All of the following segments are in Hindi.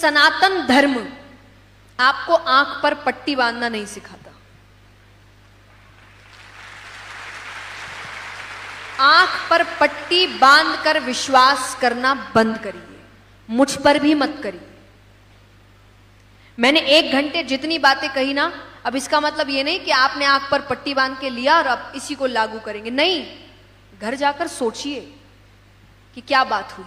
सनातन धर्म आपको आंख पर पट्टी बांधना नहीं सिखाता। आंख पर पट्टी बांधकर विश्वास करना बंद करिए, मुझ पर भी मत करिए। मैंने 1 घंटे जितनी बातें कही ना, अब इसका मतलब ये नहीं कि आपने आंख पर पट्टी बांध के लिया और अब इसी को लागू करेंगे। नहीं, घर जाकर सोचिए कि क्या बात हुई,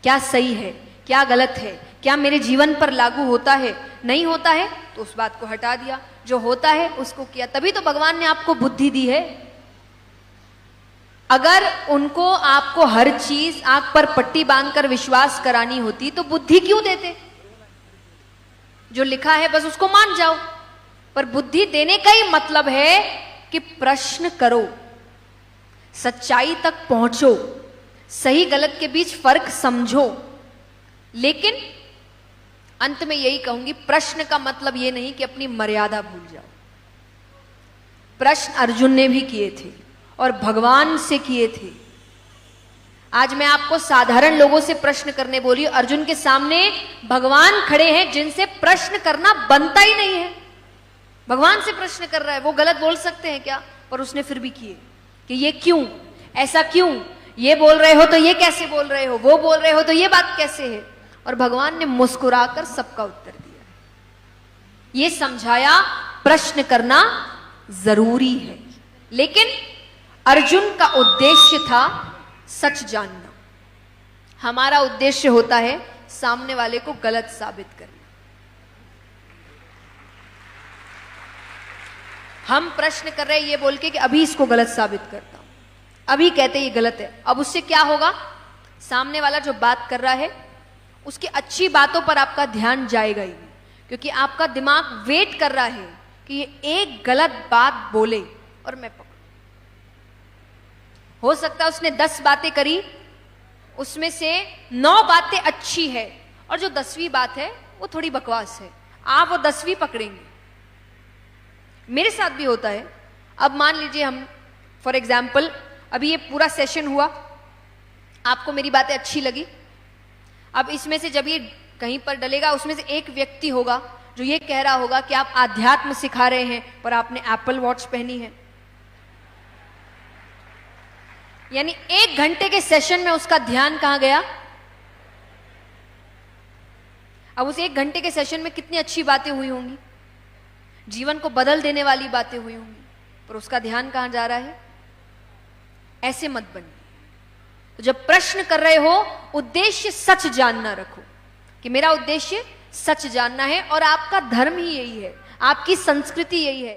क्या सही है, क्या गलत है, क्या मेरे जीवन पर लागू होता है, नहीं होता है तो उस बात को हटा दिया, जो होता है उसको किया। तभी तो भगवान ने आपको बुद्धि दी है। अगर उनको आपको हर चीज आंख पर पट्टी बांधकर विश्वास करानी होती तो बुद्धि क्यों देते? जो लिखा है बस उसको मान जाओ। पर बुद्धि देने का ही मतलब है कि प्रश्न करो, सच्चाई तक पहुंचो, सही गलत के बीच फर्क समझो। लेकिन अंत में यही कहूंगी, प्रश्न का मतलब यह नहीं कि अपनी मर्यादा भूल जाओ। प्रश्न अर्जुन ने भी किए थे और भगवान से किए थे। आज मैं आपको साधारण लोगों से प्रश्न करने बोली, अर्जुन के सामने भगवान खड़े हैं जिनसे प्रश्न करना बनता ही नहीं है। भगवान से प्रश्न कर रहा है, वो गलत बोल सकते हैं क्या? पर उसने फिर भी किए कि ये क्यों, ऐसा क्यों, ये बोल रहे हो तो ये कैसे बोल रहे हो, वो बोल रहे हो तो ये बात कैसे है? और भगवान ने मुस्कुराकर सबका उत्तर दिया, ये समझाया प्रश्न करना जरूरी है। लेकिन अर्जुन का उद्देश्य था सच जानना। हमारा उद्देश्य होता है सामने वाले को गलत साबित करना। हम प्रश्न कर रहे हैं ये बोल के कि अभी इसको गलत साबित करता हूं, अभी कहते ये गलत है। अब उससे क्या होगा? सामने वाला जो बात कर रहा है उसकी अच्छी बातों पर आपका ध्यान जाएगा ही, क्योंकि आपका दिमाग वेट कर रहा है कि ये एक गलत बात बोले और मैं पकड़ूं। हो सकता है उसने 10 बातें करी, उसमें से 9 बातें अच्छी है और जो 10वीं बात है वो थोड़ी बकवास है, आप वो 10वीं पकड़ेंगे। मेरे साथ भी होता है। अब मान लीजिए हम फॉर एग्जाम्पल अभी ये पूरा सेशन हुआ, आपको मेरी बातें अच्छी लगी। अब इसमें से जब ये कहीं पर डलेगा, उसमें से एक व्यक्ति होगा जो ये कह रहा होगा कि आप आध्यात्म सिखा रहे हैं पर आपने एप्पल वॉच पहनी है। यानी 1 घंटे के सेशन में उसका ध्यान कहां गया? अब उस 1 घंटे के सेशन में कितनी अच्छी बातें हुई होंगी, जीवन को बदल देने वाली बातें हुई होंगी, पर उसका ध्यान कहां जा रहा है? ऐसे मत बनिए। तो जब प्रश्न कर रहे हो, उद्देश्य सच जानना रखो कि मेरा उद्देश्य सच जानना है और आपका धर्म ही यही है, आपकी संस्कृति यही है।